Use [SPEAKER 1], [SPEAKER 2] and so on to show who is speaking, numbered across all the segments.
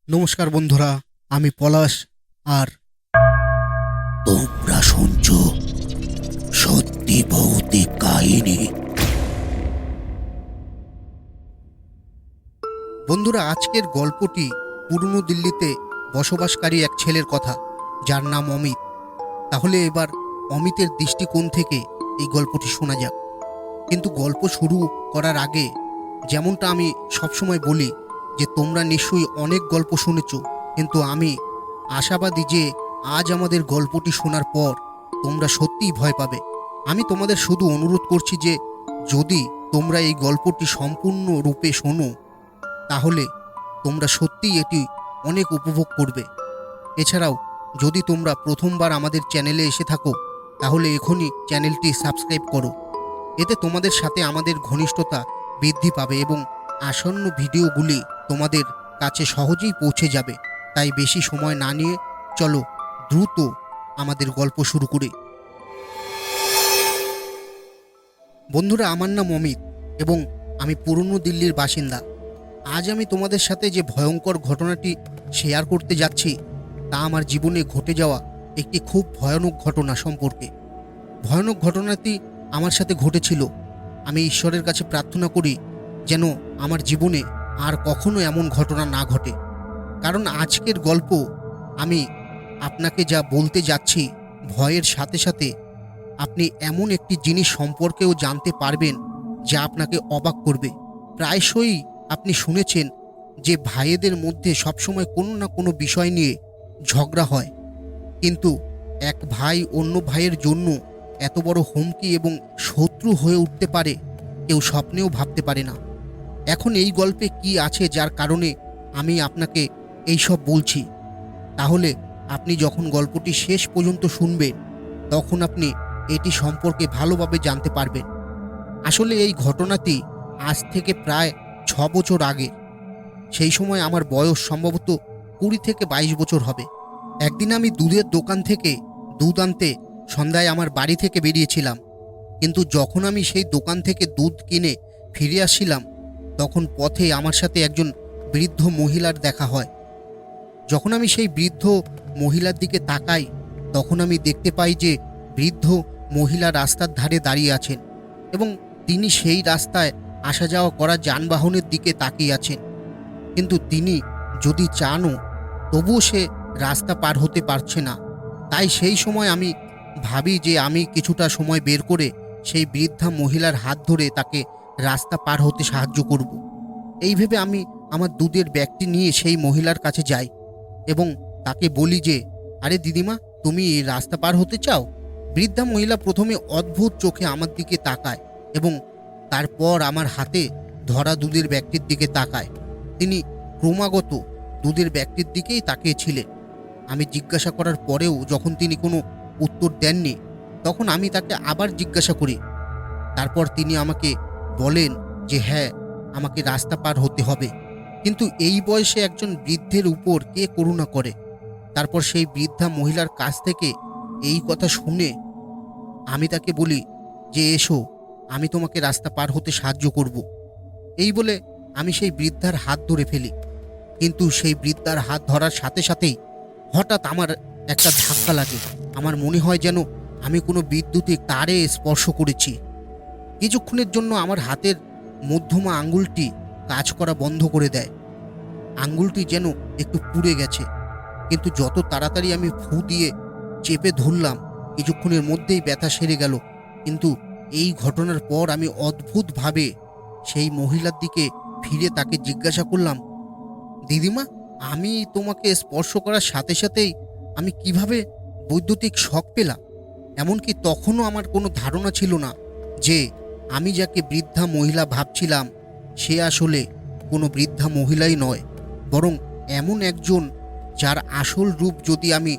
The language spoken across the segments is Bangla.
[SPEAKER 1] নমস্কার বন্ধুরা, আমি পলাশ। আর তোমরা শুনছো সত্যি ভৌতিক কাহিনী। বন্ধুরা, আজকের গল্পটি পুরনো দিল্লিতে বসবাসকারী এক ছেলের কথা, যার নাম অমিত। তাহলে এবার অমিতের দৃষ্টিকোণ থেকে এই গল্পটি শোনা যাক। কিন্তু গল্প শুরু করার আগে যেমনটা আমি সবসময় বলি যে তোমরা নিশ্চয়ই অনেক গল্প শুনেছ, কিন্তু আমি আশাবাদী যে আজ আমাদের গল্পটি শোনার পর তোমরা সত্যিই ভয় পাবে। আমি তোমাদের শুধু অনুরোধ করছি যে যদি তোমরা এই গল্পটি সম্পূর্ণ রূপে শোনো তাহলে তোমরা সত্যিই এটি অনেক উপভোগ করবে। এছাড়াও যদি তোমরা প্রথমবার আমাদের চ্যানেলে এসে থাকো তাহলে এখনই চ্যানেলটি সাবস্ক্রাইব করো। এতে তোমাদের সাথে আমাদের ঘনিষ্ঠতা বৃদ্ধি পাবে এবং আসন্ন ভিডিওগুলি তোমাদের কাছে সহজেই পৌঁছে যাবে। তাই বেশি সময় না নিয়ে চলো দ্রুত আমাদের গল্প শুরু করি। বন্ধুরা, আমার নাম অমিত এবং আমি পুরনো দিল্লির বাসিন্দা। আজ আমি তোমাদের সাথে যে ভয়ঙ্কর ঘটনাটি শেয়ার করতে যাচ্ছি তা আমার জীবনে ঘটে যাওয়া একটি খুব ভয়ানক ঘটনা সম্পর্কে। ভয়ানক ঘটনাটি আমার সাথে ঘটেছিল। আমি ঈশ্বরের কাছে প্রার্থনা করি যেন আমার জীবনে আর কখনো এমন ঘটনা না ঘটে। কারণ আজকের গল্প আমি আপনাকে যা বলতে যাচ্ছি, ভয়ের সাথে সাথে আপনি এমন একটি জিনিস সম্পর্কেও জানতে পারবেন যা আপনাকে অবাক করবে। প্রায়শই আপনি শুনেছেন যে ভাইয়েদের মধ্যে সবসময় কোনো না কোনো বিষয় নিয়ে ঝগড়া হয়, কিন্তু এক ভাই অন্য ভাইয়ের জন্য এত বড় হুমকি এবং শত্রু হয়ে উঠতে পারে কেউ স্বপ্নেও ভাবতে পারে না। এখন এই গল্পে কি আছে যার কারণে আমি আপনাকে এইসব বলছি, তাহলে আপনি যখন গল্পটি শেষ পর্যন্ত শুনবেন তখন আপনি এটি সম্পর্কে ভালোভাবে জানতে পারবেন। আসলে এই ঘটনাটি আজ থেকে প্রায় 6 বছর আগে। সেই সময় আমার বয়স সম্ভবত 20 থেকে 22 বছর হবে। একদিন আমি দুধের দোকান থেকে দুধ আনতে সন্ধ্যায় আমার বাড়ি থেকে বেরিয়েছিলাম, কিন্তু যখন আমি সেই দোকান থেকে দুধ কিনে ফিরে আসছিলাম তখন পথে আমার সাথে একজন বৃদ্ধ মহিলার দেখা হয়। যখন আমি সেই বৃদ্ধ মহিলার দিকে তাকাই তখন আমি দেখতে পাই যে বৃদ্ধ মহিলা রাস্তার ধারে দাঁড়িয়ে আছেন এবং তিনি সেই রাস্তায় আসা যাওয়া করা যানবাহনের দিকে তাকিয়ে আছেন, কিন্তু তিনি যদি চানও তবুও সে রাস্তা পার হতে পারছে না। তাই সেই সময় আমি ভাবি যে আমি কিছুটা সময় বের করে সেই বৃদ্ধা মহিলার হাত ধরে তাকে রাস্তা পার হতে সাহায্য করব। এই ভেবে আমি আমার দুধের ব্যাগটি নিয়ে সেই মহিলার কাছে যাই এবং তাকে বলি যে, আরে দিদিমা, তুমি এই রাস্তা পার হতে চাও? বৃদ্ধা মহিলা প্রথমে অদ্ভুত চোখে আমার দিকে তাকায় এবং তারপর আমার হাতে ধরা দুধের ব্যাগটির দিকে তাকায়। তিনি ক্রমাগত দুধের ব্যাগটির দিকেই তাকিয়েছিলেন। আমি জিজ্ঞাসা করার পরেও যখন তিনি কোনো উত্তর দেননি তখন আমি তাকে আবার জিজ্ঞাসা করি। তারপর তিনি আমাকে বলেন যে হ্যাঁ, আমাকে রাস্তা পার হতে হবে, কিন্তু এই বয়সে একজন বৃদ্ধের উপর কে করুণা করে। তারপর সেই বৃদ্ধা মহিলার কাছ থেকে এই কথা শুনে আমি তাকে বলি যে এসো, আমি তোমাকে রাস্তা পার হতে সাহায্য করব। এই বলে আমি সেই বৃদ্ধার হাত ধরে ফেলি, কিন্তু সেই বৃদ্ধার হাত ধরার সাথে সাথেই হঠাৎ আমার একটা ধাক্কা লাগে। আমার মনে হয় যেন আমি কোনো বিদ্যুতিক তারে স্পর্শ করেছি। কিছুক্ষণের জন্য আমার হাতের মধ্যমা আঙ্গুলটি কাজ করা বন্ধ করে দেয়। আঙ্গুলটি যেন একটু পুড়ে গেছে, কিন্তু যত তাড়াতাড়ি আমি ফু দিয়ে চেপে ধরলাম কিছুক্ষণের মধ্যেই ব্যথা সেরে গেল। কিন্তু এই ঘটনার পর আমি অদ্ভুতভাবে সেই মহিলার দিকে ফিরে তাকে জিজ্ঞাসা করলাম, দিদিমা, আমি তোমাকে স্পর্শ করার সাথে সাথেই আমি কিভাবে বৈদ্যুতিক শক পেলাম? এমনকি তখনও আমার কোনো ধারণা ছিল না যে আমি যাকে বৃদ্ধা মহিলা ভাবছিলাম সে আসলে কোনো বৃদ্ধা মহিলাই নয়, বরং এমন একজন যার আসল রূপ যদি আমি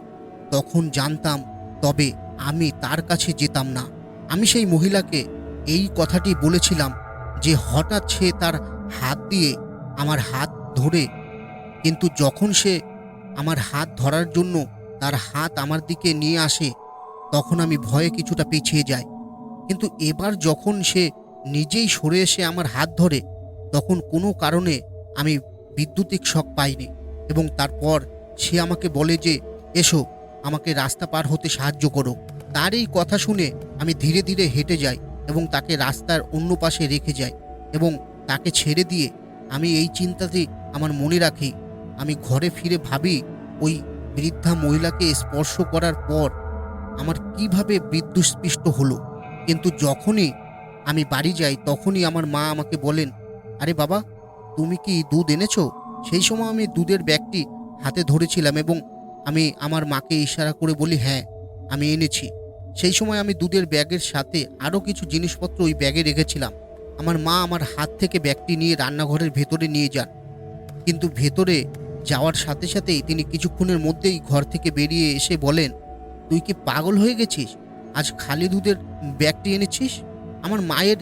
[SPEAKER 1] তখন জানতাম তবে আমি তার কাছে যেতাম না। আমি সেই মহিলাকে এই কথাটি বলেছিলাম যে হঠাৎ সে তার হাত দিয়ে আমার হাত ধরে, কিন্তু যখন সে আমার হাত ধরার জন্য তার হাত আমার দিকে নিয়ে আসে তখন আমি ভয়ে কিছুটা পিছিয়ে যাই। কিন্তু এবার যখন সে নিজেই সরে এসে আমার হাত ধরে তখন কোনো কারণে আমি বিদ্যুতিক শক পাইনি এবং তারপর সে আমাকে বলে যে এসো, আমাকে রাস্তা পার হতে সাহায্য করো। তার এই কথা শুনে আমি ধীরে ধীরে হেঁটে যাই এবং তাকে রাস্তার অন্য পাশে রেখে যাই এবং তাকে ছেড়ে দিয়ে আমি এই চিন্তাতে আমার মনে রাখি, আমি ঘরে ফিরে ভাবি ওই বৃদ্ধা মহিলাকে স্পর্শ করার পর আমার কিভাবে বিদ্যুৎস্পৃষ্ট হলো। কিন্তু যখনই আমি বাড়ি যাই তখনই আমার মা আমাকে বলেন, আরে বাবা, তুমি কি দুধ এনেছো? সেই সময় আমি দুধের ব্যাগটি হাতে ধরেছিলাম এবং আমি আমার মাকে ইশারা করে বলি, হ্যাঁ, আমি এনেছি। সেই সময় আমি দুধের ব্যাগের সাথে আরও কিছু জিনিসপত্র ওই ব্যাগে রেখেছিলাম। আমার মা আমার হাত থেকে ব্যাগটি নিয়ে রান্নাঘরের ভেতরে নিয়ে যান, কিন্তু ভেতরে যাওয়ার সাথে সাথেই তিনি কিছুক্ষণের মধ্যেই ঘর থেকে বেরিয়ে এসে বলেন, তুই কি পাগল হয়ে গেছিস? আজ খালি দুধের ব্যাগটি এনেছিস? আমার মায়ের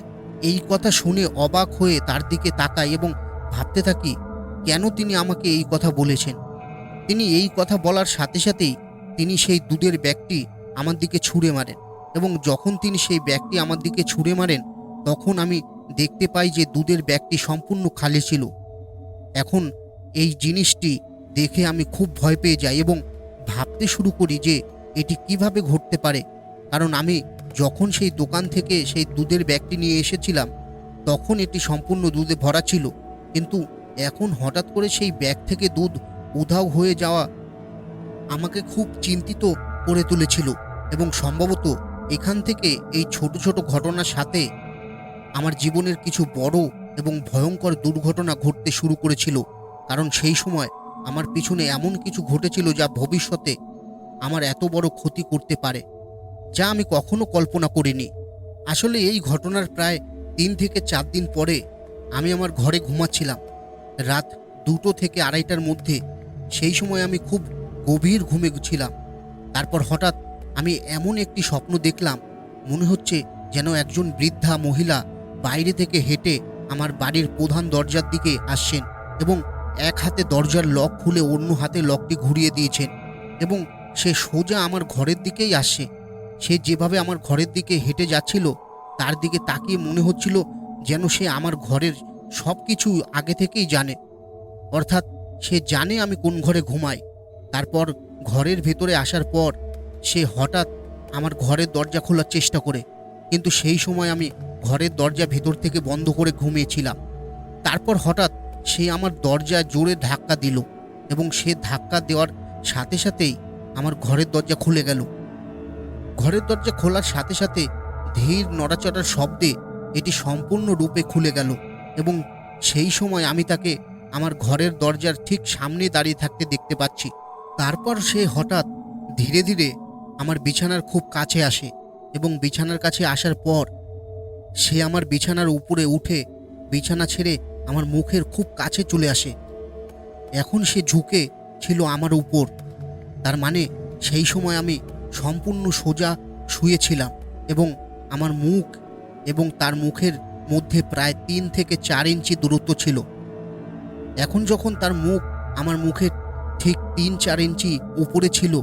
[SPEAKER 1] এই কথা শুনে অবাক হয়ে তার দিকে তাকাই এবং ভাবতে থাকি, কেন তিনি আমাকে এই কথা বলেছেন। তিনি এই কথা বলার সাথে সাথেই তিনি সেই দুধের ব্যাগটি আমার দিকে ছুঁড়ে মারেন এবং যখন তিনি সেই ব্যাগটি আমার দিকে ছুঁড়ে মারেন তখন আমি দেখতে পাই যে দুধের ব্যাগটি সম্পূর্ণ খালি ছিল। এখন এই জিনিসটি দেখে আমি খুব ভয় পেয়ে যাই এবং ভাবতে শুরু করি যে এটি কিভাবে ঘটতে পারে, কারণ আমি যখন সেই দোকান থেকে সেই দুধের ব্যাগটি নিয়ে এসেছিলাম তখন এটি সম্পূর্ণ দুধে ভরা ছিল, কিন্তু এখন হঠাৎ করে সেই ব্যাগ থেকে দুধ উধাও হয়ে যাওয়া আমাকে খুব চিন্তিত করে তুলেছিল এবং সম্ভবত এখান থেকে এই ছোট ছোট ঘটনার সাথে আমার জীবনের কিছু বড় এবং ভয়ঙ্কর দুর্ঘটনা ঘটতে শুরু করেছিল, কারণ সেই সময় আমার পিছনে এমন কিছু ঘটেছিল যা ভবিষ্যতে আমার এত বড় ক্ষতি করতে পারে, যা আমি কখনো কল্পনা করিনি। আসলে এই ঘটনার প্রায় 3 থেকে 4 দিন পরে আমি আমার ঘরে ঘুমাচ্ছিলাম রাত 2টো থেকে 2:30টার মধ্যে। সেই সময় আমি খুব গভীর ঘুমে ছিলাম। তারপর হঠাৎ আমি এমন একটি স্বপ্ন দেখলাম, মনে হচ্ছে যেন একজন বৃদ্ধা মহিলা বাইরে থেকে হেঁটে আমার বাড়ির প্রধান দরজার দিকে আসছেন এবং এক হাতে দরজার লক খুলে অন্য হাতে লকটি ঘুরিয়ে দিয়েছেন এবং সে সোজা আমার ঘরের দিকেই আসছে। সে যেভাবে আমার ঘরের দিকে হেঁটে যাচ্ছিল তার দিকে তাকিয়ে মনে হচ্ছিল যেন সে আমার ঘরের সব কিছু আগে থেকেই জানে, অর্থাৎ সে জানে আমি কোন ঘরে ঘুমাই। তারপর ঘরের ভেতরে আসার পর সে হঠাৎ আমার ঘরের দরজা খোলার চেষ্টা করে, কিন্তু সেই সময় আমি ঘরের দরজা ভেতর থেকে বন্ধ করে ঘুমিয়েছিলাম। তারপর হঠাৎ সে আমার দরজা জোরে ধাক্কা দিল এবং সে ধাক্কা দেওয়ার সাথে সাথেই আমার ঘরের দরজা খুলে গেল। ঘরের দরজা খোলার সাথে সাথে ধীর নড়াচড়ার শব্দে এটি সম্পূর্ণরূপে খুলে গেল এবং সেই সময় আমি তাকে আমার ঘরের দরজার ঠিক সামনে দাঁড়িয়ে থাকতে দেখতে পাচ্ছি। তারপর সে হঠাৎ ধীরে ধীরে আমার বিছানার খুব কাছে আসে এবং বিছানার কাছে আসার পর সে আমার বিছানার উপরে উঠে বিছানা ছেড়ে আমার মুখের খুব কাছে চলে আসে। এখন সে ঝুঁকে ছিল আমার উপর, তার মানে সেই সময় আমি সম্পূর্ণ সোজা শুয়েছিলাম এবং আমার মুখ এবং তার মুখের মধ্যে প্রায় 3 থেকে 4 ইঞ্চি দূরত্ব ছিল। এখন যখন তার মুখ আমার মুখের ঠিক 3-4 ইঞ্চি উপরে ছিল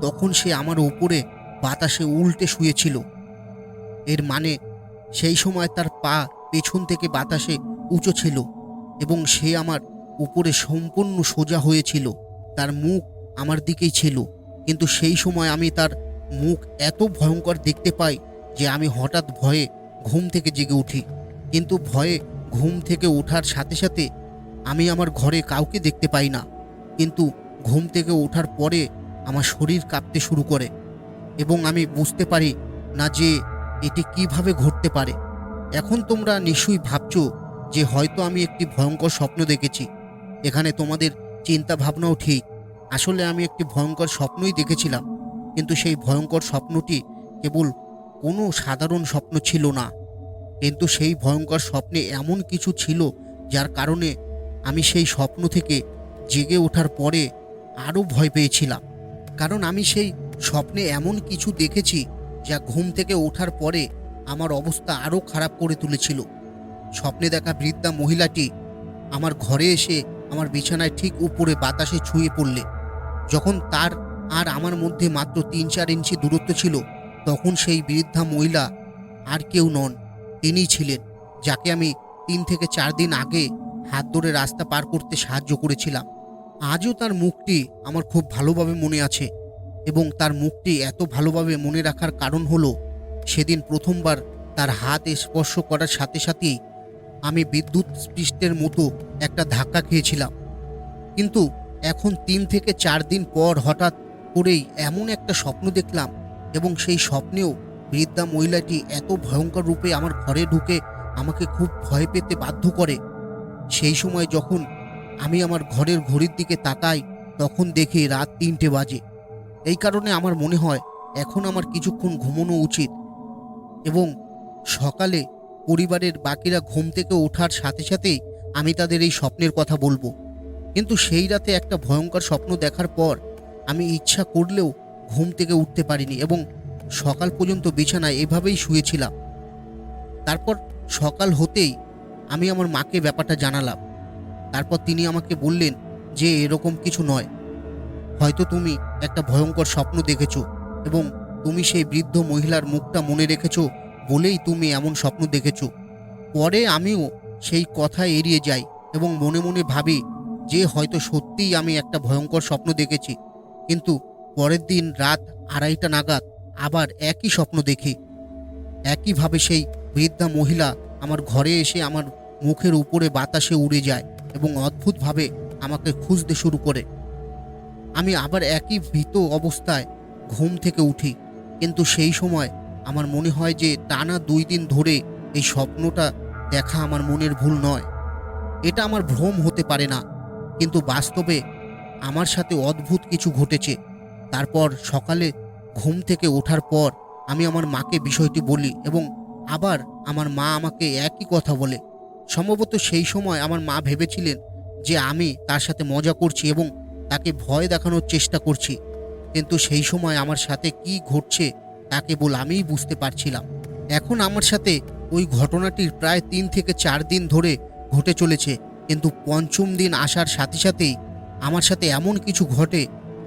[SPEAKER 1] তখন সে আমার উপরে বাতাসে উল্টে শুয়েছিল। এর মানে সেই সময় তার পা পেছন থেকে বাতাসে উঁচু ছিল এবং সে আমার উপরে সম্পূর্ণ সোজা হয়েছিল। তার মুখ আমার দিকেই ছিল, কিন্তু সেই সময় আমি তার মুখ এত ভয়ঙ্কর দেখতে পাই যে আমি হঠাৎ ভয়ে ঘুম থেকে জেগে উঠি। কিন্তু ভয়ে ঘুম থেকে ওঠার সাথে সাথে আমি আমার ঘরে কাউকে দেখতে পাই না, কিন্তু ঘুম থেকে ওঠার পরে আমার শরীর কাঁপতে শুরু করে এবং আমি বুঝতে পারি না যে এটি কিভাবে ঘটতে পারে। এখন তোমরা নিশ্চয়ই ভাবছো যে হয়তো আমি একটি ভয়ঙ্কর স্বপ্ন দেখেছি। এখানে তোমাদের চিন্তা ভাবনাও ঠিক। আসলে আমি একটি ভয়ঙ্কর স্বপ্নই দেখেছিলাম, কিন্তু সেই ভয়ঙ্কর স্বপ্নটি কেবল কোনো সাধারণ স্বপ্ন ছিল না, কিন্তু সেই ভয়ঙ্কর স্বপ্নে এমন কিছু ছিল যার কারণে আমি সেই স্বপ্ন থেকে জেগে ওঠার পরে আরও ভয় পেয়েছিলাম। কারণ আমি সেই স্বপ্নে এমন কিছু দেখেছি যা ঘুম থেকে ওঠার পরে আমার অবস্থা আরও খারাপ করে তুলেছিল। স্বপ্নে দেখা বৃদ্ধা মহিলাটি আমার ঘরে এসে আমার বিছানায় ঠিক উপরে বাতাসে ছুঁয়ে পড়লে, যখন তার আর আমার মধ্যে মাত্র 3-4 ইঞ্চি দূরত্ব ছিল, তখন সেই বৃদ্ধা মহিলা আর কেউ নন, তিনিই ছিলেন যাকে আমি 3 থেকে 4 দিন আগে হাত ধরে রাস্তা পার করতে সাহায্য করেছিলাম। আজও তার মুখটি আমার খুব ভালোভাবে মনে আছে এবং তার মুখটি এত ভালোভাবে মনে রাখার কারণ হলো সেদিন প্রথমবার তার হাত স্পর্শ করার সাথে সাথেই আমি বিদ্যুৎ স্পৃষ্টের মতো একটা ধাক্কা খেয়েছিলাম। কিন্তু এখন ৩ থেকে ৪ দিন পর হঠাৎ করেই এমন একটা স্বপ্ন দেখলাম এবং সেই স্বপ্নেও বৃদ্ধা মহিলাটি এত ভয়ঙ্কর রূপে আমার ঘরে ঢুকে আমাকে খুব ভয় পেতে বাধ্য করে। সেই সময় যখন আমি আমার ঘরের ঘড়ির দিকে তাকাই তখন দেখি রাত ৩টে বাজে। এই কারণে আমার মনে হয় এখন আমার কিছুক্ষণ ঘুমানো উচিত এবং সকালে পরিবারের বাকিরা ঘুম থেকে ওঠার সাথে সাথেই আমি তাদের এই স্বপ্নের কথা বলবো। কিন্তু সেই রাতে একটা ভয়ঙ্কর স্বপ্ন দেখার পর আমি ইচ্ছা করলেও ঘুম থেকে উঠতে পারিনি এবং সকাল পর্যন্ত বিছানায় এভাবেই শুয়েছিলাম। তারপর সকাল হতেই আমি আমার মাকে ব্যাপারটা জানালাম। তারপর তিনি আমাকে বললেন যে এরকম কিছু নয়, হয়তো তুমি একটা ভয়ঙ্কর স্বপ্ন দেখেছো এবং তুমি সেই বৃদ্ধ মহিলার মুখটা মনে রেখেছো বলেই তুমি এমন স্বপ্ন দেখেছো। পরে আমিও সেই কথা এড়িয়ে যাই এবং মনে মনে ভাবি যে হয়তো সত্যিই আমি একটা ভয়ঙ্কর স্বপ্ন দেখেছি। কিন্তু পরের দিন রাত ২:৩০ নাগাদ আবার একই স্বপ্ন দেখি। একইভাবে সেই বৃদ্ধা মহিলা আমার ঘরে এসে আমার মুখের উপরে বাতাসে উড়ে যায় এবং অদ্ভুতভাবে আমাকে খুঁজতে শুরু করে। আমি আবার একই ভীত অবস্থায় ঘুম থেকে উঠি। কিন্তু সেই সময় আমার মনে হয় যে টানা ২ দিন ধরে এই স্বপ্নটা দেখা আমার মনের ভুল নয়, এটা আমার ভ্রম হতে পারে না, কিন্তু বাস্তবে আমার সাথে অদ্ভুত কিছু ঘটেছে। তারপর সকালে ঘুম থেকে ওঠার পর আমি আমার মাকে বিষয়টি বলি এবং আবার আমার মা আমাকে একই কথা বলে। সম্ভবত সেই সময় আমার মা ভেবেছিলেন যে আমি তার সাথে মজা করছি এবং তাকে ভয় দেখানোর চেষ্টা করছি, কিন্তু সেই সময় আমার সাথে কি ঘটছে তা কেবল আমিই বুঝতে পারছিলাম। এখন আমার সাথে ওই ঘটনাটির প্রায় ৩ থেকে ৪ দিন ধরে ঘটে চলেছে, কিন্তু পঞ্চম দিন আসার সাথে সাথেই আমার সাথে এমন কিছু ঘটে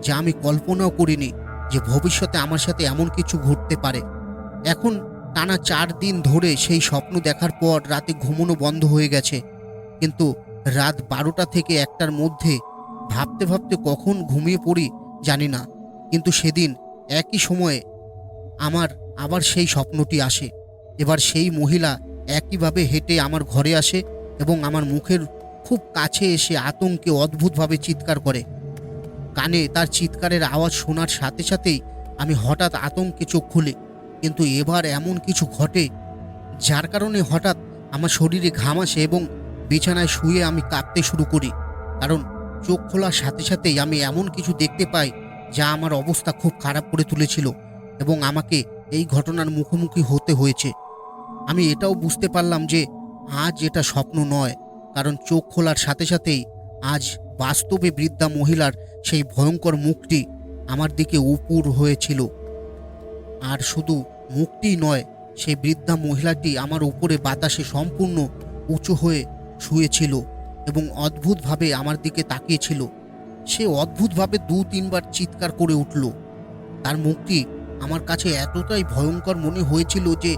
[SPEAKER 1] যা আমি কল্পনাও করিনি যে ভবিষ্যতে আমার সাথে এমন কিছু ঘটতে পারে। এখন টানা ৪ দিন ধরে সেই স্বপ্ন দেখার পর রাতে ঘুমানো বন্ধ হয়ে গেছে, কিন্তু রাত ১২টা থেকে ১টার মধ্যে ভাবতে ভাবতে কখন ঘুমিয়ে পড়ি জানি না। কিন্তু সেদিন একই সময়ে আমার আবার সেই স্বপ্নটি আসে। এবার সেই মহিলা একইভাবে হেঁটে আমার ঘরে আসে এবং আমার মুখের খুব কাছে এসে আতঙ্কে অদ্ভুতভাবে চিৎকার করে। কানে তার চিৎকারের আওয়াজ শোনার সাথে সাথেই আমি হঠাৎ আতঙ্কে চোখ খুলি, কিন্তু এবার এমন কিছু ঘটে যার কারণে হঠাৎ আমার শরীরে ঘাম আসে এবং বিছানায় শুয়ে আমি কাঁপতে শুরু করি। কারণ চোখ খোলার সাথে সাথেই আমি এমন কিছু দেখতে পাই যা আমার অবস্থা খুব খারাপ করে তুলেছিল এবং আমাকে এই ঘটনার মুখোমুখি হতে হয়েছে। আমি এটাও বুঝতে পারলাম যে আজ এটা স্বপ্ন নয়, কারণ চোখ খোলার সাথে সাথেই আজ বাস্তবে বৃদ্ধা মহিলার সেই ভয়ঙ্কর মুখটি আমার দিকে উপুর হয়েছিল। আর শুধু মুখটি নয়, সেই বৃদ্ধা মহিলাটি আমার উপরে বাতাসে সম্পূর্ণ উঁচু হয়ে শুয়েছিল এবং অদ্ভুতভাবে আমার দিকে তাকিয়েছিল। সে অদ্ভুতভাবে ২-৩ বার চিৎকার করে উঠল। তার মুখটি আমার কাছে এতটাই ভয়ঙ্কর মনে হয়েছিল যে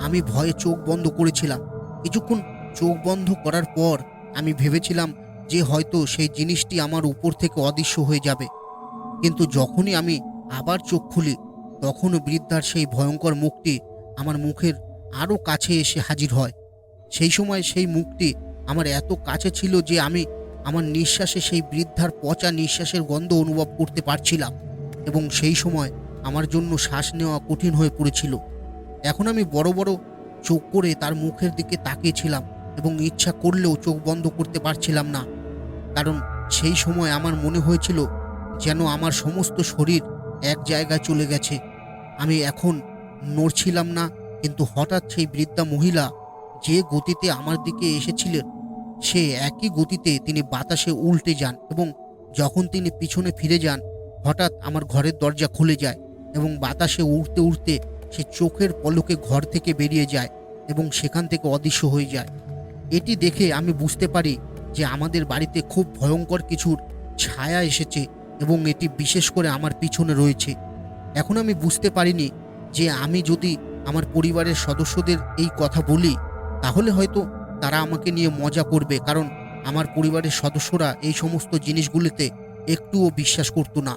[SPEAKER 1] আমি ভয়ে চোখ বন্ধ করেছিলাম। কিছুক্ষণ চোখ বন্ধ করার পর আমি ভেবেছিলাম যে হয়তো সেই জিনিসটি আমার উপর থেকে অদৃশ্য হয়ে যাবে, কিন্তু যখনই আমি আবার চোখ খুলি তখনও বৃদ্ধার সেই ভয়ঙ্কর মুখটি আমার মুখের আরও কাছে এসে হাজির হয়। সেই সময় সেই মুখটি আমার এত কাছে ছিল যে আমি আমার নিঃশ্বাসে সেই বৃদ্ধার পচা নিঃশ্বাসের গন্ধ অনুভব করতে পারছিলাম এবং সেই সময় আমার জন্য শ্বাস নেওয়া কঠিন হয়ে পড়েছিল। এখন আমি বড় বড় চোখ করে তার মুখের দিকে তাকিয়েছিলাম এবং ইচ্ছা করলেও চোখ বন্ধ করতে পারছিলাম না, কারণ সেই সময় আমার মনে হয়েছিল যেন আমার সমস্ত শরীর এক জায়গায় চলে গেছে। আমি এখন নড়ছিলাম না, কিন্তু হঠাৎ সেই বৃদ্ধা মহিলা যে গতিতে আমার দিকে এসেছিলেন সে একই গতিতে তিনি বাতাসে উল্টে যান এবং যখন তিনি পিছনে ফিরে যান হঠাৎ আমার ঘরের দরজা খুলে যায় এবং বাতাসে উড়তে উড়তে সে চোখের পলকে ঘর থেকে বেরিয়ে যায় এবং সেখান থেকে অদৃশ্য হয়ে যায়। এটি দেখে আমি বুঝতে পারি যে আমাদের বাড়িতে খুব ভয়ঙ্কর কিছুর ছায়া এসেছে এবং এটি বিশেষ করে আমার পিছনে রয়েছে। এখন আমি বুঝতে পারিনি যে আমি যদি আমার পরিবারের সদস্যদের এই কথা বলি তাহলে হয়তো তারা আমাকে নিয়ে মজা করবে, কারণ আমার পরিবারের সদস্যরা এই সমস্ত জিনিসগুলিতে একটুও বিশ্বাস করতো না।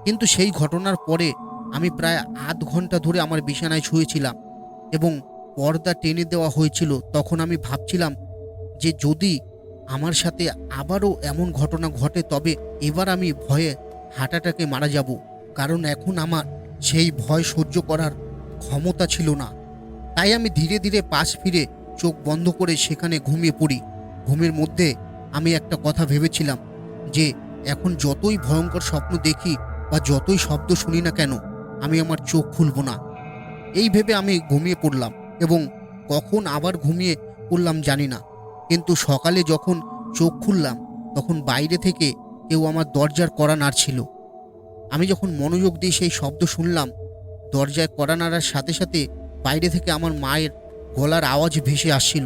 [SPEAKER 1] কিন্তু সেই ঘটনার পরে আমি প্রায় আধ ঘন্টা ধরে আমার বিছানায় শুয়েছিলাম এবং পর্দা টেনে দেওয়া হয়েছিল। তখন আমি ভাবছিলাম যে যদি আমার সাথে আবারও এমন ঘটনা ঘটে তবে এবার আমি ভয়ে হাঁটাটাকে মারা যাব, কারণ এখন আমার সেই ভয় সহ্য করার ক্ষমতা ছিল না। তাই আমি ধীরে ধীরে পাশ ফিরে চোখ বন্ধ করে সেখানে ঘুমিয়ে পড়ি। ঘুমের মধ্যে আমি একটা কথা ভেবেছিলাম যে এখন যতই ভয়ঙ্কর স্বপ্ন দেখি বা যতই শব্দ শুনি না কেন, আমি আমার চোখ খুলব না। এই ভেবে আমি ঘুমিয়ে পড়লাম এবং কখন আবার ঘুমিয়ে পড়লাম জানি না। কিন্তু সকালে যখন চোখ খুললাম তখন বাইরে থেকে কেউ আমার দরজার কড়া নাড়ছিল। আমি যখন মনোযোগ দিয়ে সেই শব্দ শুনলাম, দরজায় কড়া নাড়ার সাথে সাথে বাইরে থেকে আমার মায়ের গলার আওয়াজ ভেসে আসছিল।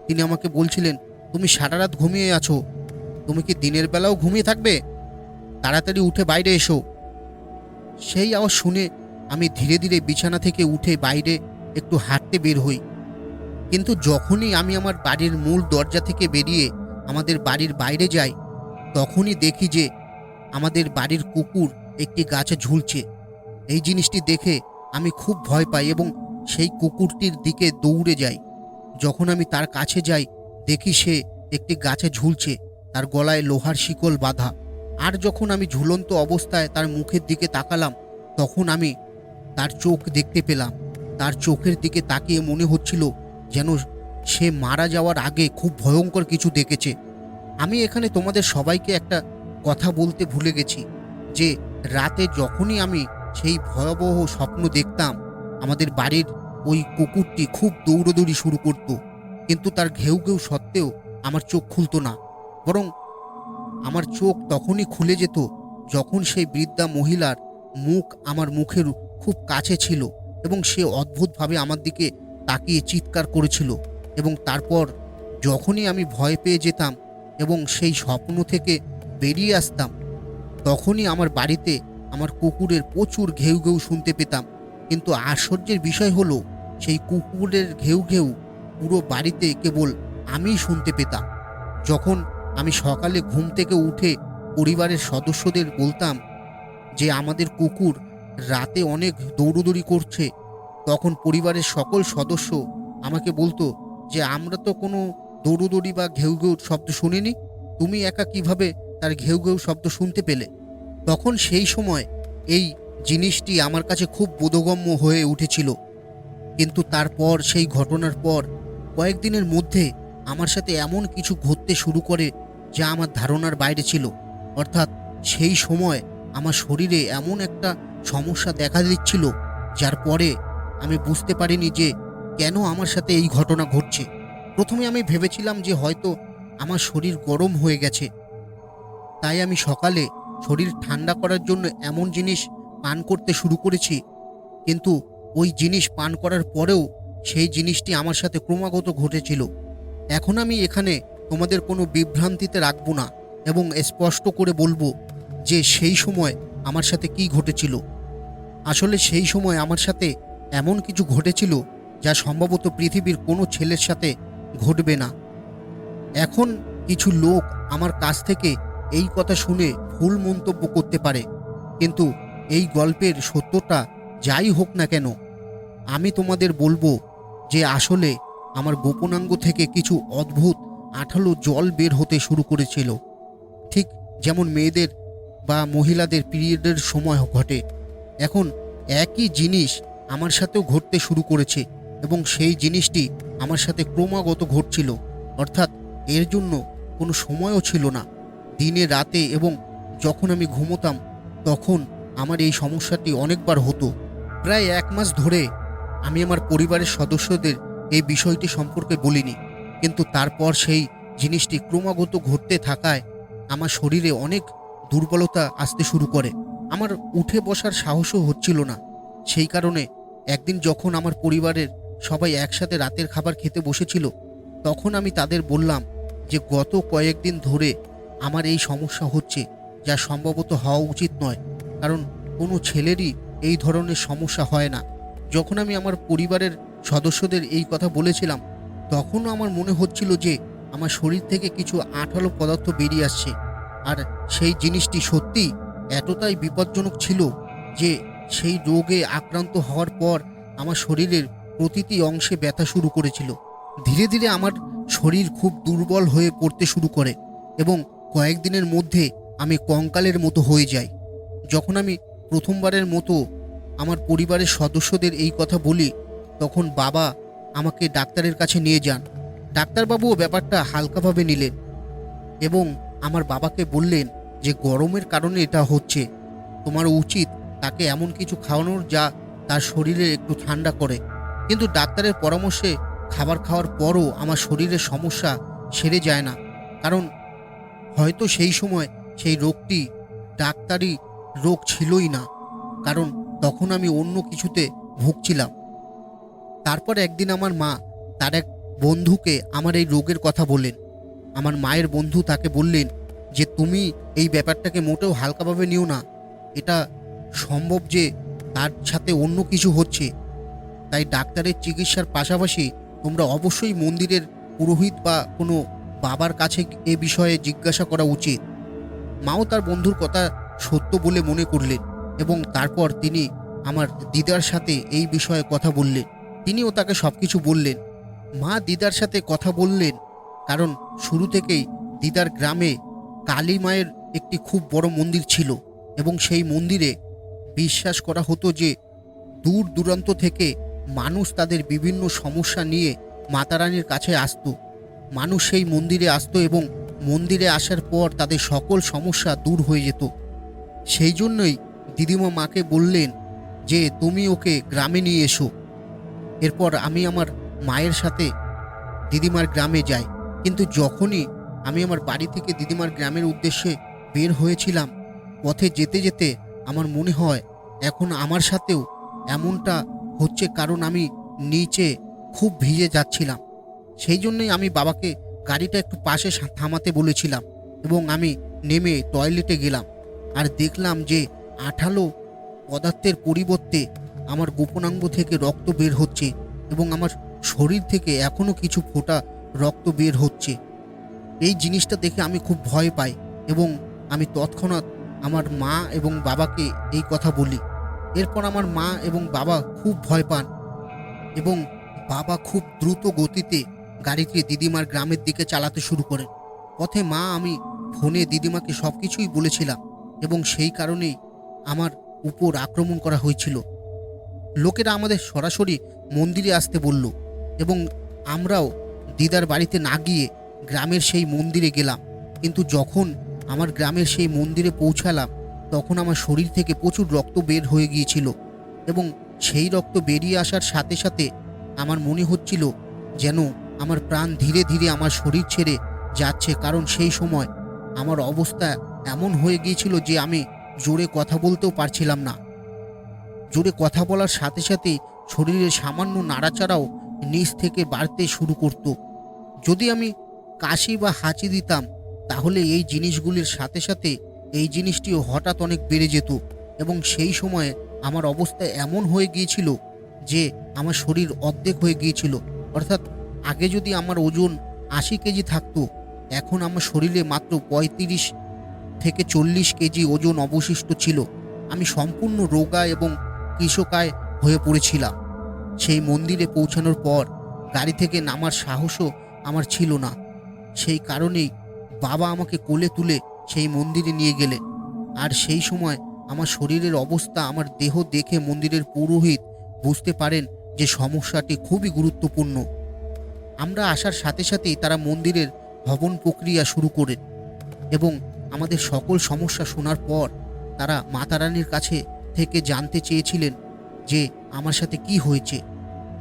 [SPEAKER 1] তিনি আমাকে বলছিলেন, তুমি সারা রাত ঘুমিয়ে আছো, তুমি কি দিনের বেলাও ঘুমিয়ে থাকবে? তাড়াতাড়ি উঠে বাইরে এসো। সেই আওয়াজ শুনে আমি ধীরে ধীরে বিছানা থেকে উঠে বাইরে একটু হাঁটতে বের হই। কিন্তু যখনই আমি আমার বাড়ির মূল দরজা থেকে বেরিয়ে আমাদের বাড়ির বাইরে যাই, তখনই দেখি যে আমাদের বাড়ির কুকুর একটি গাছে ঝুলছে। এই জিনিসটি দেখে আমি খুব ভয় পাই এবং সেই কুকুরটির দিকে দৌড়ে যাই। যখন আমি তার কাছে যাই দেখি সে একটি গাছে ঝুলছে, তার গলায় লোহার শিকল বাঁধা। আর যখন আমি ঝুলন্ত অবস্থায় তার মুখের দিকে তাকালাম তখন আমি তার চোখ দেখতে পেলাম। তার চোখের দিকে তাকিয়ে মনে হচ্ছিল যেন সে মারা যাওয়ার আগে খুব ভয়ঙ্কর কিছু দেখেছে। আমি এখানে তোমাদের সবাইকে একটা কথা বলতে ভুলে গেছি যে রাতে যখনই আমি সেই ভয়াবহ স্বপ্ন দেখতাম, আমাদের বাড়ির ওই কুকুরটি খুব দৌড়দৌড়ি শুরু করত, কিন্তু তার ঘেউ ঘেউ সত্ত্বেও আমার চোখ খুলতো না। বরং আমার চোখ তখনই খুলে যেত যখন সেই বৃদ্ধা মহিলার মুখ আমার মুখের খুব কাছে ছিল এবং সে অদ্ভুতভাবে আমার দিকে তাকিয়ে চিৎকার করেছিল। এবং তারপর যখনই আমি ভয় পেয়ে যেতাম এবং সেই স্বপ্ন থেকে বেরিয়ে আসতাম, তখনই আমার বাড়িতে আমার কুকুরের প্রচুর ঘেউ ঘেউ শুনতে পেতাম। কিন্তু আশ্চর্যের বিষয় হলো সেই কুকুরের ঘেউ ঘেউ পুরো বাড়িতে কেবল আমিই শুনতে পেতাম। যখন আমি সকালে ঘুম থেকে উঠে পরিবারের সদস্যদের বলতাম যে আমাদের কুকুর রাতে অনেক দৌড়দৌড়ি করছে, তখন পরিবারের সকল সদস্য আমাকে বলতো যে আমরা তো কোনো দৌড়দৌড়ি বা ঘেউ ঘেউ শব্দ শুনিনি, তুমি একা কিভাবে তার ঘেউ ঘেউ শব্দ শুনতে পেলে? তখন সেই সময় এই জিনিসটি আমার কাছে খুব বোধগম্য হয়ে উঠেছিল। কিন্তু তারপর সেই ঘটনার পর কয়েকদিনের মধ্যে আমার সাথে এমন কিছু ঘটতে শুরু করে যা আমার ধারণার বাইরে ছিল। অর্থাৎ সেই সময় আমার শরীরে এমন একটা সমস্যা দেখা দিচ্ছিল যার পরে আমি বুঝতে পারিনি যে কেন আমার সাথে এই ঘটনা ঘটছে। প্রথমে আমি ভেবেছিলাম যে হয়তো আমার শরীর গরম হয়ে গেছে, তাই আমি সকালে শরীর ঠান্ডা করার জন্য এমন জিনিস পান করতে শুরু করেছি। কিন্তু ওই জিনিস পান করার পরেও সেই জিনিসটি আমার সাথে ক্রমাগত ঘটেছিল। এখন আমি এখানে তোমাদের কোনো বিভ্রান্তিতে রাখবো না এবং স্পষ্ট করে বলবো যে সেই সময় আমার সাথে কি ঘটেছিল। আসলে সেই সময় আমার সাথে এমন কিছু ঘটেছিল যা সম্ভবত পৃথিবীর কোনো ছেলের সাথে ঘটবে না। এখন কিছু লোক আমার কাছ থেকে এই কথা শুনে ভুল মন্তব্য করতে পারে, কিন্তু এই গল্পের সত্যটা যাই হোক না কেন, আমি তোমাদের বলবো যে আসলে আমার গোপনাঙ্গ থেকে কিছু অদ্ভুত আঠালো জল বের হতে শুরু করেছিল, ঠিক যেমন মেয়েদের বা মহিলাদের পিরিয়ডের সময় ঘটে। এখন একই জিনিস আমার সাথেও ঘটতে শুরু করেছে এবং সেই জিনিসটি আমার সাথে ক্রমাগত ঘটছিল। অর্থাৎ এর জন্য কোনো সময়ও ছিল না, দিনে রাতে, এবং যখন আমি ঘুমোতাম তখন আমার এই সমস্যাটি অনেকবার হতো। প্রায় 1 মাস ধরে আমি আমার পরিবারের সদস্যদের এই বিষয়টি সম্পর্কে বলিনি, কিন্তু তারপর সেই জিনিসটি ক্রমাগত ঘটতে থাকায় আমার শরীরে অনেক দুর্বলতা আসতে শুরু করে। আমার উঠে বসার সাহসও হচ্ছিল না। সেই কারণে একদিন যখন আমার পরিবারের সবাই একসাথে রাতের খাবার খেতে বসেছিল, তখন আমি তাদের বললাম যে গত কয়েকদিন ধরে আমার এই সমস্যা হচ্ছে, যা সম্ভবত হওয়া উচিত নয়, কারণ কোনো ছেলেরই এই ধরনের সমস্যা হয় না। যখন আমি আমার পরিবারের সদস্যদের এই কথা বলেছিলাম, তখনও আমার মনে হচ্ছিল যে আমার শরীর থেকে কিছু আঠালো পদার্থ বেরিয়ে আসছে, আর সেই জিনিসটি সত্যি এতটাই বিপজ্জনক ছিল যে সেই রোগে আক্রান্ত হওয়ার পর আমার শরীরের প্রতিটি অংশে ব্যথা শুরু করেছিল। ধীরে ধীরে আমার শরীর খুব দুর্বল হয়ে পড়তে শুরু করে এবং কয়েকদিনের মধ্যে আমি কঙ্কালের মতো হয়ে যাই। যখন আমি প্রথমবারের মতো আমার পরিবারের সদস্যদের এই কথা বলি, তখন বাবা আমাকে ডাক্তারের কাছে নিয়ে যান। ডাক্তারবাবুও ব্যাপারটা হালকাভাবে নিলেন এবং আমার বাবাকে বললেন যে গরমের কারণে এটা হচ্ছে, তোমার উচিত তাকে এমন কিছু খাওয়ানোর যা তার শরীরে একটু ঠান্ডা করে। কিন্তু ডাক্তারের পরামর্শে খাবার খাওয়ার পরও আমার শরীরের সমস্যা সেরে যায় না, কারণ হয়তো সেই সময় সেই রোগটি ডাক্তারি রোগ ছিলই না, কারণ তখন আমি অন্য কিছুতে ভুগছিলাম। তারপর একদিন আমার মা তার এক বন্ধুকে আমার এই রোগের কথা বললেন। আমার মায়ের বন্ধু তাকে বললেন যে তুমি এই ব্যাপারটাকে মোটেও হালকাভাবে নিও না, এটা সম্ভব যে তার সাথে অন্য কিছু হচ্ছে, তাই ডাক্তারের চিকিৎসার পাশাপাশি তোমরা অবশ্যই মন্দিরের পুরোহিত বা কোনো বাবার কাছে এ বিষয়ে জিজ্ঞাসা করা উচিত। মাও তার বন্ধুর কথা সত্য বলে মনে করলেন এবং তারপর তিনি আমার দিদার সাথে এই বিষয়ে কথা বললেন। তিনিও তাকে সব কিছু বললেন। মা দিদার সাথে কথা বললেন কারণ শুরু থেকেই দিদার গ্রামে কালী মায়ের একটি খুব বড় মন্দির ছিল এবং সেই মন্দিরে বিশ্বাস করা হতো যে দূর দূরান্ত থেকে মানুষ তাদের বিভিন্ন সমস্যা নিয়ে মাতারানীর কাছে আসতো। মানুষ সেই মন্দিরে আসতো এবং মন্দিরে আসার পর তাদের সকল সমস্যা দূর হয়ে যেত। সেই জন্যই দিদিমা মাকে বললেন যে তুমি ওকে গ্রামে নিয়ে এসো। এরপর আমি আমার মায়ের সাথে দিদিমার গ্রামে যাই, কিন্তু যখনই আমি আমার বাড়ি থেকে দিদিমার গ্রামের উদ্দেশ্যে বের হয়েছিলাম, পথে যেতে যেতে আমার মনে হয় এখন আমার সাথেও এমনটা হচ্ছে, কারণ আমি নিচে খুব ভিজে যাচ্ছিলাম। সেই জন্যই আমি বাবাকে গাড়িটা একটু পাশে থামাতে বলেছিলাম এবং আমি নেমে টয়লেটে গেলাম আর দেখলাম যে আঠালো পদার্থের পরিবর্তে আমার গোপনাঙ্গ থেকে রক্ত বের হচ্ছে এবং আমার শরীর থেকে এখনও কিছু ফোঁটা রক্ত বের হচ্ছে। এই জিনিসটা দেখে আমি খুব ভয় পাই এবং আমি তৎক্ষণাৎ আমার মা এবং বাবাকে এই কথা বলি। এরপর আমার মা এবং বাবা খুব ভয় পান এবং বাবা খুব দ্রুত গতিতে গাড়িটি দিদিমার গ্রামের দিকে চালাতে শুরু করেন। পথে মা আমি ফোনে দিদিমাকে সব কিছুই বলেছিলাম এবং সেই কারণেই আমার উপর আক্রমণ করা হয়েছিল। লোকেরা আমাদের সরাসরি মন্দিরে আসতে বলল এবং আমরাও দিদার বাড়িতে না গিয়ে গ্রামের সেই মন্দিরে গেলাম। কিন্তু যখন আমার গ্রামের সেই মন্দিরে পৌঁছালাম, তখন আমার শরীর থেকে প্রচুর রক্ত বের হয়ে গিয়েছিল এবং সেই রক্ত বেরিয়ে আসার সাথে সাথে আমার মনে হচ্ছিল যেন আমার প্রাণ ধীরে ধীরে আমার শরীর ছেড়ে যাচ্ছে, কারণ সেই সময় আমার অবস্থা এমন হয়ে গিয়েছিল যে আমি জোরে কথা বলতেও পারছিলাম না। জোরে কথা বলার সাথে সাথে শরীরের সামান্য নাড়াচাড়াও নিচ থেকে বাড়তে শুরু করত। যদি আমি কাশি বা হাঁচি দিতাম তাহলে এই জিনিসগুলির সাথে সাথে এই জিনিসটিও হঠাৎ অনেক বেড়ে যেত এবং সেই সময়ে আমার অবস্থা এমন হয়ে গিয়েছিল যে আমার শরীর অর্ধেক হয়ে গিয়েছিল। অর্থাৎ আগে যদি আমার ওজন 80 কেজি থাকতো, এখন আমার শরীরে মাত্র 35 থেকে 40 কেজি ওজন অবশিষ্ট ছিল। আমি সম্পূর্ণ রোগা এবং কৃশকায় হয়ে পড়েছিলাম। সেই মন্দিরে পৌঁছানোর পর গাড়ি থেকে নামার সাহসও আমার ছিল না। সেই কারণেই বাবা আমাকে কোলে তুলে সেই মন্দিরে নিয়ে গেলেন। আর সেই সময় আমার শরীরের অবস্থা, আমার দেহ দেখে মন্দিরের পুরোহিত বুঝতে পারেন যে সমস্যাটি খুবই গুরুত্বপূর্ণ। আমরা আসার সাথে সাথেই তারা মন্দিরের হবন প্রক্রিয়া শুরু করেন এবং আমাদের সকল সমস্যা শোনার পর তারা মাতারানীর কাছে থেকে জানতে চেয়েছিলেন যে আমার সাথে কি হয়েছে।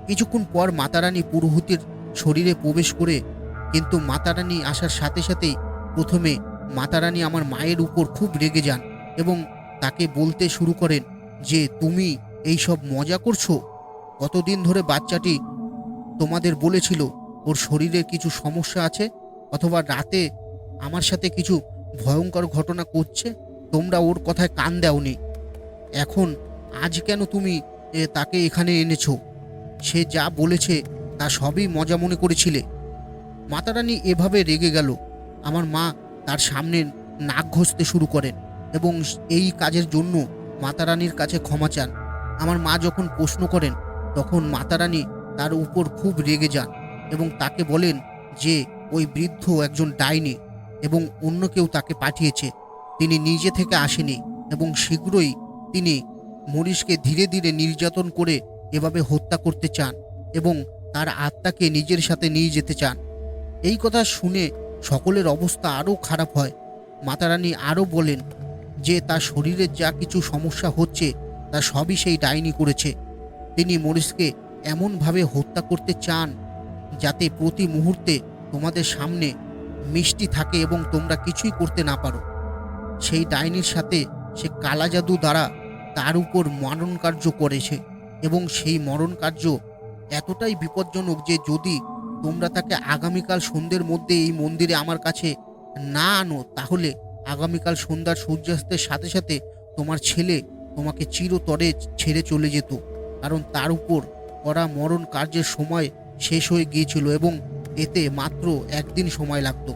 [SPEAKER 1] কিছুক্ষণ পর মাতারানী পুরোহিতের শরীরে প্রবেশ করে, কিন্তু মাতারানী আসার সাথে সাথেই প্রথমে মাতারানী আমার মায়ের উপর খুব রেগে যান এবং তাকে বলতে শুরু করেন যে তুমি এই সব মজা করছো? কতদিন ধরে বাচ্চাটি তোমাদের বলেছিল ওর শরীরে কিছু সমস্যা আছে অথবা রাতে আমার সাথে কিছু ভয়ঙ্কর ঘটনা করছে, তোমরা ওর কথায় কান দাওনি। এখন আজ কেন তুমি তাকে এখানে এনেছো? সে যা বলেছে তা সবই মজা মনে করেছিলে। মাতারানী এভাবে রেগে গেল। আমার মা তার সামনে নাক ঘষতে শুরু করেন এবং এই কাজের জন্য মাতারানীর কাছে ক্ষমা চান। আমার মা যখন প্রশ্ন করেন তখন মাতারানী তার উপর খুব রেগে যান এবং তাকে বলেন যে ওই বৃদ্ধ একজন ডাইনি এবং অন্য কেউ তাকে পাঠিয়েছে, তিনি নিজে থেকে আসেনি এবং শীঘ্রই তিনি মরিশকে ধীরে ধীরে নির্যাতন করে এভাবে হত্যা করতে চান এবং তার আত্মাকে নিজের সাথে নিয়ে যেতে চান। এই কথা শুনে সকলের অবস্থা আরও খারাপ হয়। মাতারানী আরও বলেন যে তার শরীরের যা কিছু সমস্যা হচ্ছে তা সবই সেই ডাইনি করেছে। তিনি মরিশকে এমনভাবে হত্যা করতে চান যাতে প্রতি মুহূর্তে তোমাদের সামনে মিষ্টি থাকে এবং তোমরা কিছুই করতে না পারো। সেই ডাইনির সাথে সে কালা জাদু দ্বারা তার উপর মরণ কার্য করেছে এবং সেই মরণ কার্য এতটাই বিপজ্জনক যে যদি তোমরা তাকে আগামীকাল সন্ধ্যের মধ্যে এই মন্দিরে আমার কাছে না আনো তাহলে আগামীকাল সন্ধ্যার সূর্যাস্তের সাথে সাথে তোমার ছেলে তোমাকে চিরতরে ছেড়ে চলে যেত, কারণ তার উপর করা মরণ কার্যের সময় শেষ হয়ে গিয়েছিল এবং এতে মাত্র একদিন সময় লাগতো।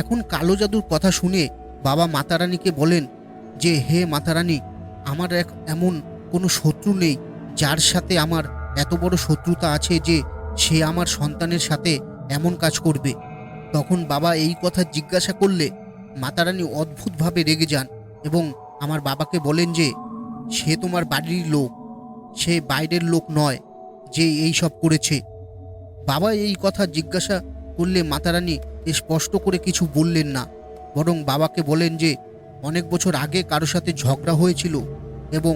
[SPEAKER 1] এখন কালো জাদুর কথা শুনে বাবা মাতারানীকে বলেন যে হে মাতারানী, আমার এমন কোনো শত্রু নেই যার সাথে আমার এত বড় শত্রুতা আছে যে সে আমার সন্তানের সাথে এমন কাজ করবে। তখন বাবা এই কথা জিজ্ঞাসা করলে মাতারানী অদ্ভুতভাবে রেগে যান এবং আমার বাবাকে বলেন যে সে তোমার বাড়ির লোক, সে বাইরের লোক নয় যে এই সব করেছে। বাবা এই কথা জিজ্ঞাসা করলে মাতারানী স্পষ্ট করে কিছু বললেন না, বরং বাবাকে বলেন যে অনেক বছর আগে কারো সাথে ঝগড়া হয়েছিল এবং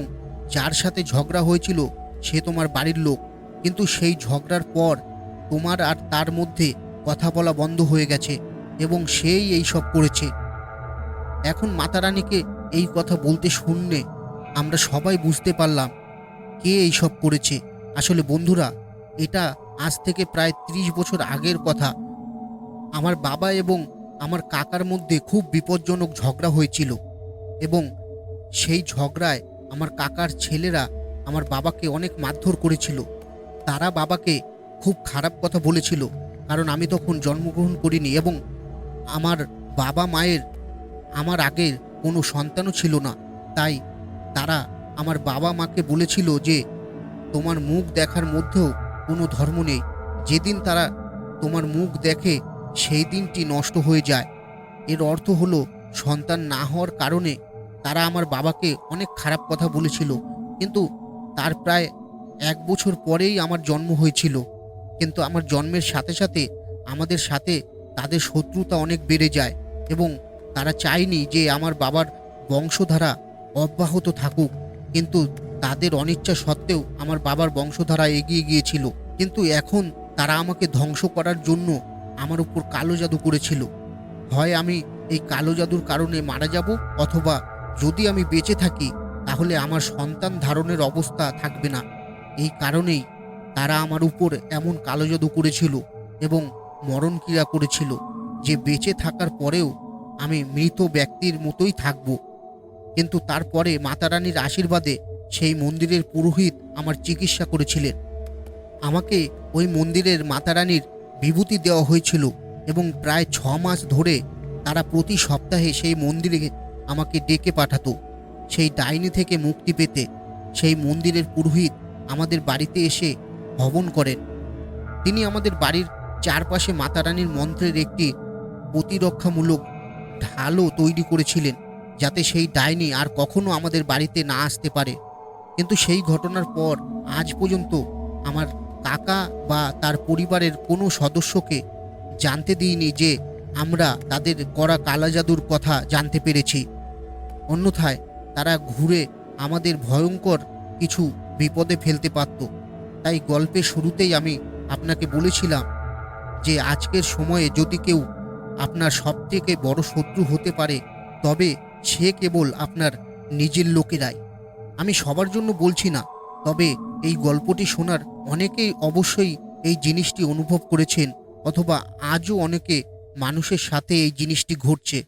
[SPEAKER 1] যার সাথে ঝগড়া হয়েছিল সে তোমার বাড়ির লোক, কিন্তু সেই ঝগড়ার পর তোমার আর তার মধ্যে কথা বলা বন্ধ হয়ে গেছে এবং সেই এই সব করেছে। এখন মাতারানীকে এই কথা বলতে শুনলে আমরা সবাই বুঝতে পারলাম কে এই সব করেছে। আসলে বন্ধুরা, এটা আজ থেকে প্রায় 30 বছর আগের কথা। আমার বাবা এবং আমার কাকার মধ্যে খুব বিপজ্জনক ঝগড়া হয়েছিল এবং সেই ঝগড়ায় আমার কাকার ছেলেরা আমার বাবাকে অনেক মারধর করেছিল। তারা বাবাকে খুব খারাপ কথা বলেছিল, কারণ আমি তখন জন্মগ্রহণ করিনি এবং আমার বাবা মায়ের আমার আগের কোনো সন্তানও ছিল না। তাই তারা আমার বাবা মাকে বলেছিল যে তোমার মুখ দেখার মধ্যেও কোনো ধর্ম নেই, যেদিন তারা তোমার মুখ দেখে সেই দিনটি নষ্ট হয়ে যায়। এর অর্থ হলো সন্তান না হওয়ার কারণে তারা আমার বাবাকে অনেক খারাপ কথা বলেছিল, কিন্তু তার প্রায় 1 বছর পরেই আমার জন্ম হয়েছিল। কিন্তু আমার জন্মের সাথে সাথে আমাদের সাথে তাদের শত্রুতা অনেক বেড়ে যায় এবং তারা চায়নি যে আমার বাবার বংশধারা অব্যাহত থাকুক, কিন্তু তাদের অনিচ্ছা সত্ত্বেও আমার বাবার বংশধারা এগিয়ে গিয়েছিল। কিন্তু এখন তারা আমাকে ধ্বংস করার জন্য আমার উপর কালো জাদু করেছিল। হয় আমি এই কালো জাদুর কারণে মারা যাব, অথবা যদি আমি বেঁচে থাকি তাহলে আমার সন্তান ধারণের অবস্থা থাকবে না। এই কারণেই তারা আমার উপর এমন কালো জাদু করেছিল এবং মরণ ক্রিয়া করেছিল যে বেঁচে থাকার পরেও আমি মৃত ব্যক্তির মতোই থাকব। কিন্তু তারপরে মাতারানীর আশীর্বাদে সেই মন্দিরের পুরোহিত আমার চিকিৎসা করেছিলেন। আমাকে ওই মন্দিরের মাতারানীর বিভূতি দেওয়া হয়েছিল এবং প্রায় 6 মাস ধরে তারা প্রতি সপ্তাহে সেই মন্দিরে আমাকে ডেকে পাঠাতো সেই ডাইনি থেকে মুক্তি পেতে। সেই মন্দিরের পুরোহিত আমাদের বাড়িতে এসে হবন করেন। তিনি আমাদের বাড়ির চারপাশে মাতারানীর মন্ত্রের একটি প্রতিরক্ষামূলক ঢালও তৈরি করেছিলেন যাতে সেই ডাইনি আর কখনো আমাদের বাড়িতে না আসতে পারে। কিন্তু সেই ঘটনার পর আজ পর্যন্ত আমার কাকা বা তার পরিবারের কোনো সদস্যকে জানতে দিইনি যে আমরা তাদের করা কালা জাদুর কথা জানতে পেরেছি। অন্যথায় তারা ঘুরে আমাদের ভয়ঙ্কর কিছু বিপদে ফেলতে পারত। তাই গল্পের শুরুতেই আমি আপনাকে বলেছিলাম যে আজকের সময়ে যদি কেউ আপনার সবথেকে বড় শত্রু হতে পারে তবে সে কেবল আপনার নিজের লোকেরাই। আমি সবার জন্য বলছি না, তবে এই গল্পটি শোনার অনেকেই অবশ্যই এই জিনিসটি অনুভব করেছেন, অথবা আজও অনেকে মানুষের সাথে এই জিনিসটি ঘটছে।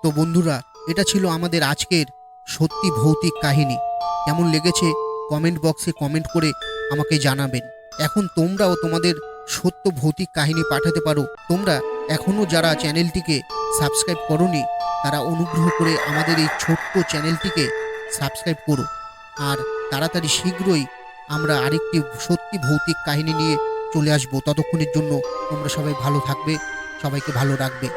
[SPEAKER 1] তো বন্ধুরা, এটা ছিল আমাদের আজকের সত্যি ভৌতিক কাহিনী। কেমন লেগেছে কমেন্ট বক্সে কমেন্ট করে আমাকে জানাবেন। এখন তোমরাও তোমাদের সত্য ভৌতিক কাহিনী পাঠাতে পারো। তোমরা এখনও যারা চ্যানেলটিকে সাবস্ক্রাইব করোনি তারা অনুগ্রহ করে আমাদের এই ছোট্ট চ্যানেলটিকে সাবস্ক্রাইব করো। আর তাড়াতাড়ি শীঘ্রই আমরা আরেকটি সত্যি ভৌতিক কাহিনী নিয়ে চলে আসবো। ততক্ষণের জন্য তোমরা সবাই ভালো থাকবে, সবাইকে ভালো রাখবে।